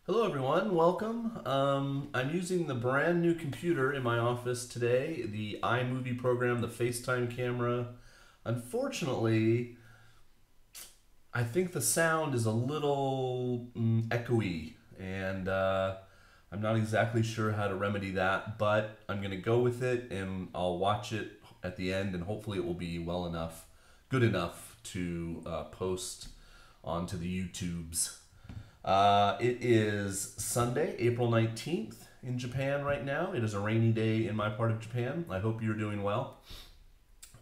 Hello everyone, welcome. I'm using the brand new computer in my office today, the iMovie program, the FaceTime camera. Unfortunately, I think the sound is a little echoey, and I'm not exactly sure how to remedy that, but I'm going to go with it and I'll watch it at the end, and hopefully it will be well enough, good enough to post onto the YouTubes. It is Sunday, April 19th in Japan right now. It is a rainy day in my part of Japan. I hope you're doing well.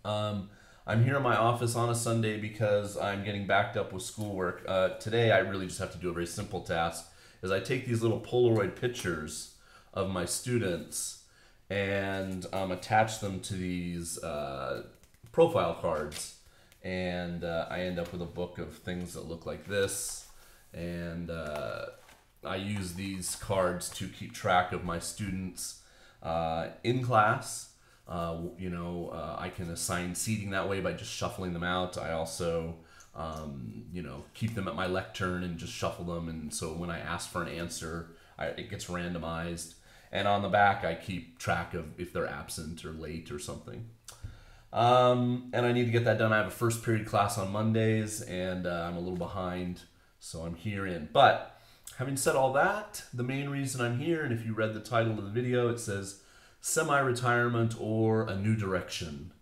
Um, I'm here in my office on a Sunday because I'm getting backed up with schoolwork. Today, I really just have to do a very simple task, is I take these little Polaroid pictures of my students and attach them to these profile cards. And I end up with a book of things that look like this. And I use these cards to keep track of my students in class. I can assign seating that way by just shuffling them out. I also, keep them at my lectern and just shuffle them. And so when I ask for an answer, it gets randomized. And on the back, I keep track of if they're absent or late or something. And I need to get that done. I have a first period class on Mondays, and I'm a little behind, so I'm here in. But having said all that, the main reason I'm here, and if you read the title of the video, it says semi-retirement or a new direction.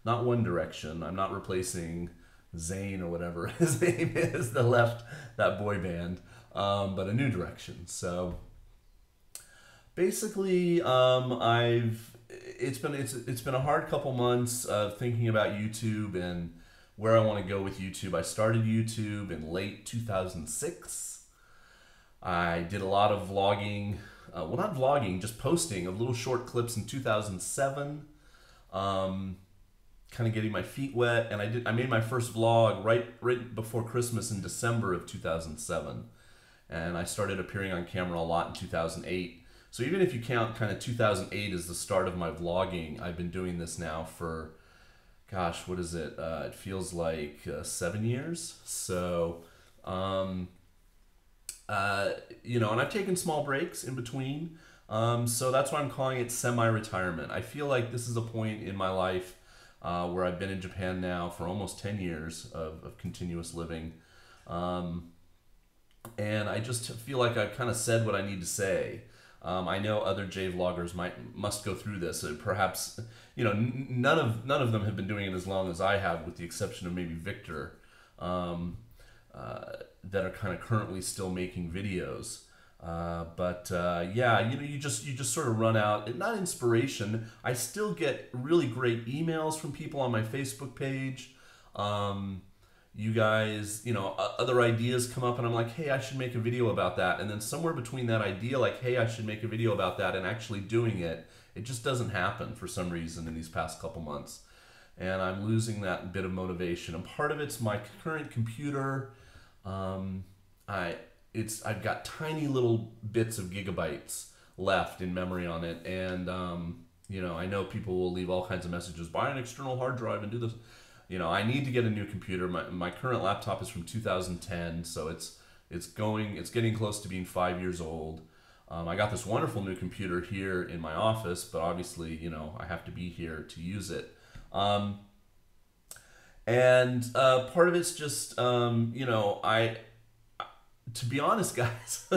Not One Direction. I'm not replacing Zayn or whatever his name is that left that boy band, but a new direction. So basically, it's been a hard couple months thinking about YouTube and where I want to go with YouTube. I started YouTube in late 2006. I did a lot of vlogging, well, not vlogging, just posting of little short clips in 2007, kind of getting my feet wet. And I made my first vlog right before Christmas in December of 2007, and I started appearing on camera a lot in 2008. So even if you count kind of 2008 as the start of my vlogging, I've been doing this now for, gosh, what is it? It feels like 7 years. So, and I've taken small breaks in between. So that's why I'm calling it semi-retirement. I feel like this is a point in my life where I've been in Japan now for almost 10 years of continuous living. And I just feel like I've kind of said what I need to say. I know other J vloggers must go through this. Perhaps, none of them have been doing it as long as I have, with the exception of maybe Victor, that are kind of currently still making videos. You just sort of run out. Not inspiration. I still get really great emails from people on my Facebook page. You guys, other ideas come up and I'm like, hey, I should make a video about that. And then somewhere between that idea, like, hey, I should make a video about that, and actually doing it, it just doesn't happen for some reason in these past couple months. And I'm losing that bit of motivation. And part of it's my current computer. I've got tiny little bits of gigabytes left in memory on it. And, I know people will leave all kinds of messages, buy an external hard drive and do this. I need to get a new computer. My current laptop is from 2010, so it's getting close to being 5 years old. I got this wonderful new computer here in my office, but obviously, I have to be here to use it. Part of it's just, to be honest, guys,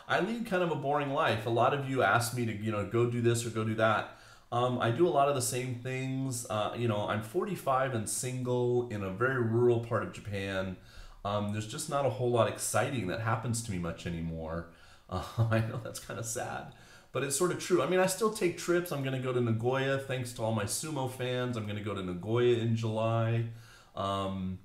I lead kind of a boring life. A lot of you ask me to, go do this or go do that. I do a lot of the same things. I'm 45 and single in a very rural part of Japan. There's just not a whole lot exciting that happens to me much anymore. I know that's kind of sad, but it's sort of true. I mean, I still take trips. I'm going to go to Nagoya, thanks to all my sumo fans. I'm going to go to Nagoya in July. I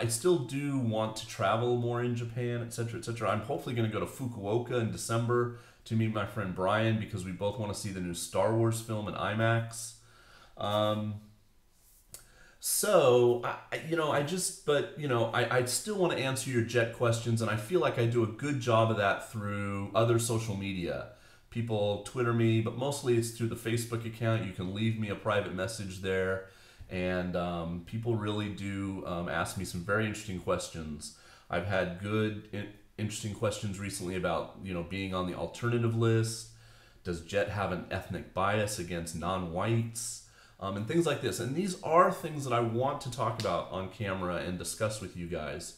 still do want to travel more in Japan, etc., etc. I'm hopefully going to go to Fukuoka in December to meet my friend Brian, because we both want to see the new Star Wars film in IMAX. I still want to answer your jet questions, and I feel like I do a good job of that through other social media. People Twitter me, but mostly it's through the Facebook account. You can leave me a private message there, and people really do ask me some very interesting questions. I've had good interesting questions recently about, you know, being on the alternative list. Does Jet have an ethnic bias against non-whites? And things like this. And these are things that I want to talk about on camera and discuss with you guys.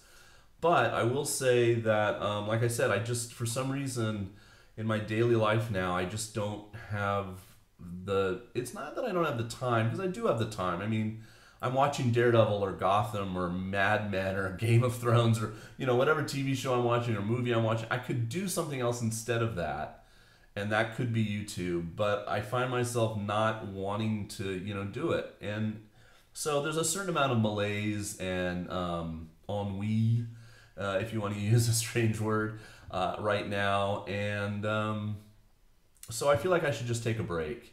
But I will say that, like I said, I just, for some reason, in my daily life now, I just don't have it's not that I don't have the time, because I do have the time. I mean, I'm watching Daredevil or Gotham or Mad Men or Game of Thrones or, you know, whatever TV show I'm watching or movie I'm watching. I could do something else instead of that, and that could be YouTube, but I find myself not wanting to, you know, do it. And so there's a certain amount of malaise and ennui, if you want to use a strange word, right now. And so I feel like I should just take a break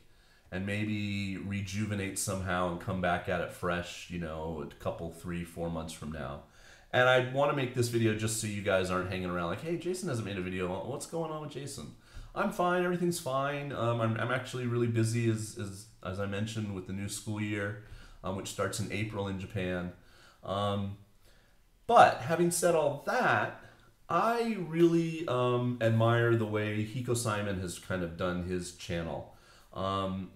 and maybe rejuvenate somehow and come back at it fresh, you know, a couple, 3-4 months from now. And I want to make this video just so you guys aren't hanging around like, hey, Jason hasn't made a video. What's going on with Jason? I'm fine. Everything's fine. I'm actually really busy, as I mentioned, with the new school year, which starts in April in Japan. But having said all that, I really admire the way Hiko Simon has kind of done his channel.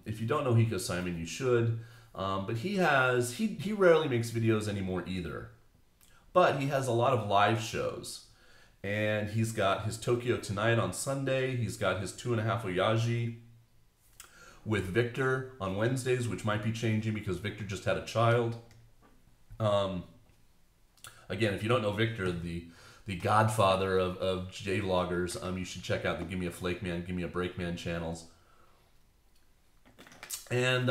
If you don't know Hiko Simon, you should. But he rarely makes videos anymore either. But he has a lot of live shows. And he's got his Tokyo Tonight on Sunday. He's got his 2.5 Oyaji with Victor on Wednesdays, which might be changing because Victor just had a child. Again, if you don't know Victor, the godfather of J-vloggers, you should check out the Give Me a Flake Man, Give Me a Break Man channels. And,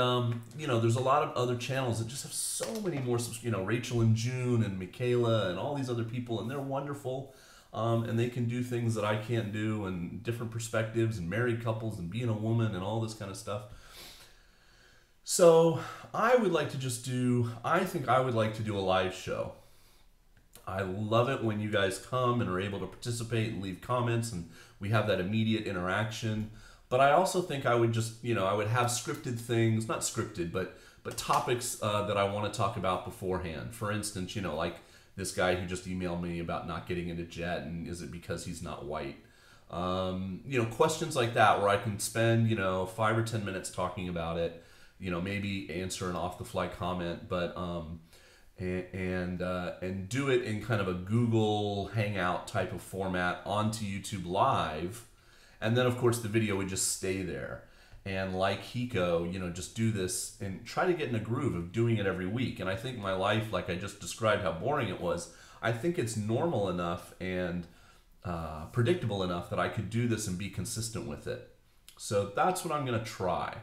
you know, there's a lot of other channels that just have so many more, you know, Rachel and June and Michaela and all these other people, and they're wonderful. And they can do things that I can't do, and different perspectives, and married couples, and being a woman, and all this kind of stuff. So I would like to I think I would like to do a live show. I love it when you guys come and are able to participate and leave comments, and we have that immediate interaction. But I also think I would just, you know, I would have scripted things, not scripted, but topics that I want to talk about beforehand. For instance, you know, like this guy who just emailed me about not getting into Jet, and is it because he's not white? You know, questions like that where I can spend, you know, 5 or 10 minutes talking about it, you know, maybe answer an off-the-fly comment, but and do it in kind of a Google Hangout type of format onto YouTube Live. And then, of course, the video would just stay there. And like Hiko, you know, just do this and try to get in a groove of doing it every week. And I think my life, like I just described how boring it was, I think it's normal enough and predictable enough that I could do this and be consistent with it. So that's what I'm going to try.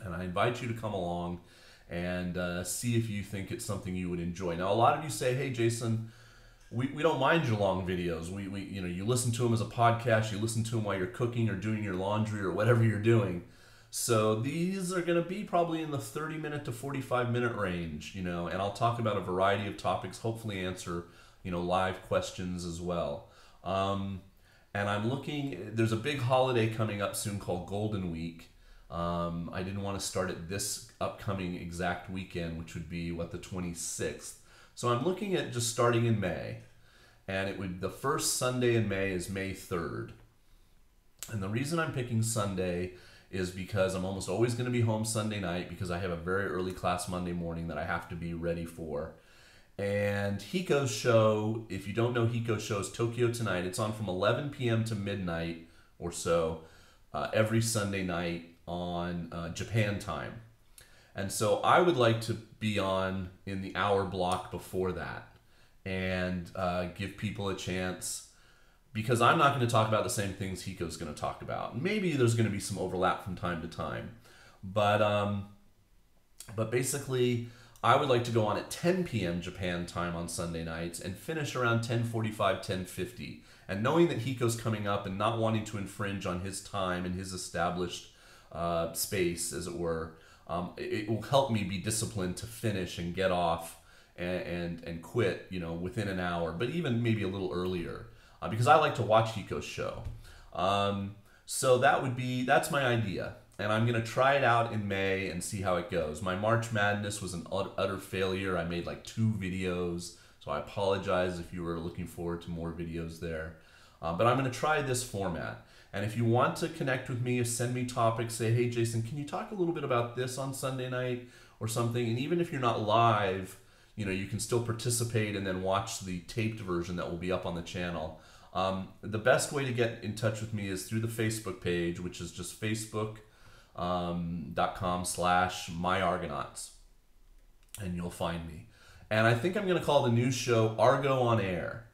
And I invite you to come along and see if you think it's something you would enjoy. Now, a lot of you say, hey, Jason, we don't mind your long videos. We you know, you listen to them as a podcast, you listen to them while you're cooking or doing your laundry or whatever you're doing. So these are going to be probably in the 30-minute to 45-minute range, you know, and I'll talk about a variety of topics, hopefully answer, you know, live questions as well. And I'm looking, there's a big holiday coming up soon called Golden Week. I didn't want to start it this upcoming exact weekend, which would be, what, the 26th. So I'm looking at just starting in May, and the first Sunday in May is May 3rd. And the reason I'm picking Sunday is because I'm almost always going to be home Sunday night because I have a very early class Monday morning that I have to be ready for. And Hiko's show, if you don't know Hiko's show, is Tokyo Tonight. It's on from 11 p.m. to midnight or so every Sunday night on Japan time. And so I would like to be on in the hour block before that and give people a chance, because I'm not going to talk about the same things Hiko's going to talk about. Maybe there's going to be some overlap from time to time. But basically, I would like to go on at 10 p.m. Japan time on Sunday nights and finish around 10:45, 10:50. And knowing that Hiko's coming up and not wanting to infringe on his time and his established space, as it were, it will help me be disciplined to finish and get off and quit, you know, within an hour, but even maybe a little earlier, because I like to watch Hiko's show. So that's my idea, and I'm gonna try it out in May and see how it goes. My March Madness was an utter failure. I made like 2 videos, so So I apologize if you were looking forward to more videos there. But I'm going to try this format. And if you want to connect with me, send me topics, say, hey, Jason, can you talk a little bit about this on Sunday night or something? And even if you're not live, you can still participate and then watch the taped version that will be up on the channel. The best way to get in touch with me is through the Facebook page, which is just facebook.com/Myargonauts. And you'll find me. And I think I'm going to call the new show Argo On-Air.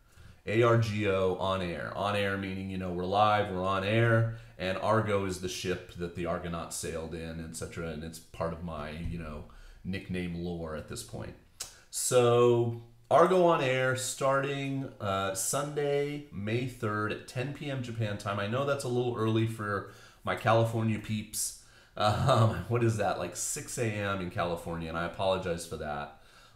ARGO On-Air. On-air meaning, we're live, we're on air, and Argo is the ship that the Argonauts sailed in, etc. And it's part of my, nickname lore at this point. So, Argo On-Air starting Sunday, May 3rd at 10 p.m. Japan time. I know that's a little early for my California peeps. What is that, like 6 a.m. in California, and I apologize for that.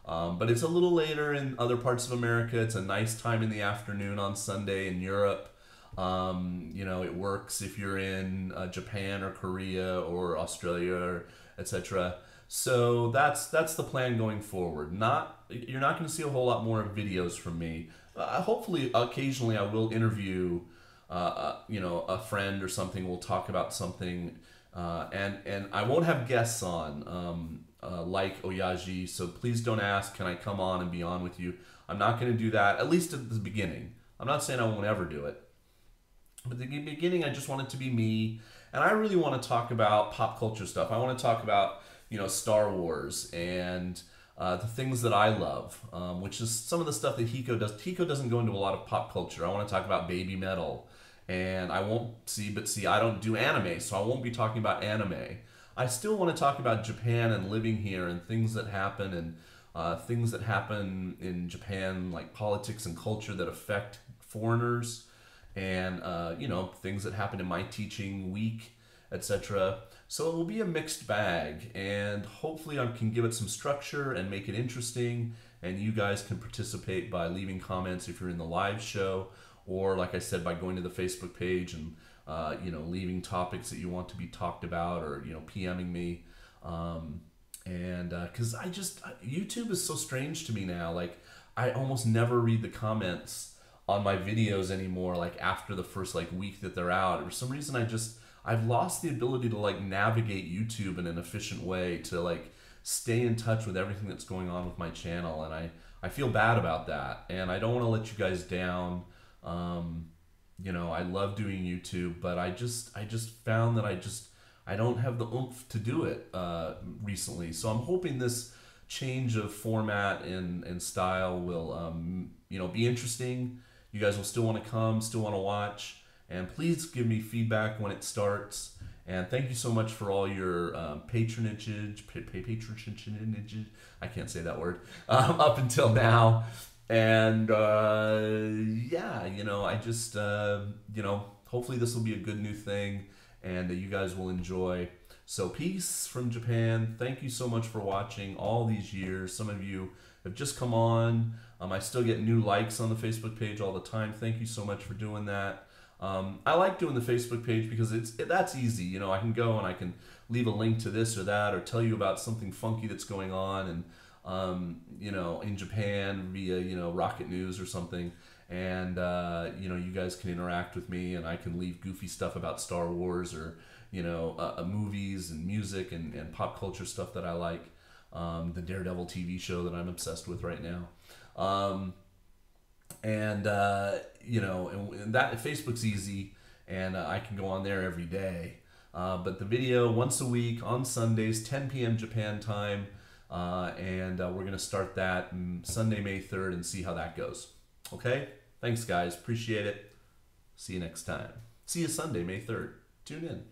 But it's a little later in other parts of America. It's a nice time in the afternoon on Sunday in Europe. It works if you're in Japan or Korea or Australia, or etc. So that's the plan going forward. You're not going to see a whole lot more videos from me. Hopefully, occasionally I will interview, a friend or something. We'll talk about something, and I won't have guests on. Like Oyaji, so please don't ask, can I come on and be on with you? I'm not going to do that, at least at the beginning. I'm not saying I won't ever do it. But at the beginning, I just want it to be me, and I really want to talk about pop culture stuff. I want to talk about, Star Wars and the things that I love, which is some of the stuff that Hiko does. Hiko doesn't go into a lot of pop culture. I want to talk about baby metal, and I don't do anime, so I won't be talking about anime. I still want to talk about Japan and living here and things that happen and things that happen in Japan, like politics and culture that affect foreigners, and things that happen in my teaching week, etc. So it will be a mixed bag, and hopefully I can give it some structure and make it interesting, and you guys can participate by leaving comments if you're in the live show, or like I said, by going to the Facebook page and leaving topics that you want to be talked about, or, PMing me. Because YouTube is so strange to me now. Like, I almost never read the comments on my videos anymore, like after the first week that they're out. For some reason, I've lost the ability to navigate YouTube in an efficient way to stay in touch with everything that's going on with my channel. And I feel bad about that. And I don't want to let you guys down. I love doing YouTube, but I just found that I don't have the oomph to do it recently. So I'm hoping this change of format and style will be interesting. You guys will still want to come, still want to watch, and please give me feedback when it starts. And thank you so much for all your patronage. I can't say that word up until now. And hopefully this will be a good new thing, and you guys will enjoy. So peace from Japan. Thank you so much for watching all these years. Some of you have just come on. I still get new likes on the Facebook page all the time. Thank you so much for doing that. I like doing the Facebook page because that's easy. I can go and I can leave a link to this or that, or tell you about something funky that's going on, and in Japan via, Rocket News or something. And, you guys can interact with me, and I can leave goofy stuff about Star Wars, or, movies and music and pop culture stuff that I like. The Daredevil TV show that I'm obsessed with right now. And that Facebook's easy, and I can go on there every day. But the video once a week on Sundays, 10 p.m. Japan time. We're going to start that Sunday, May 3rd, and see how that goes. Okay? Thanks, guys. Appreciate it. See you next time. See you Sunday, May 3rd. Tune in.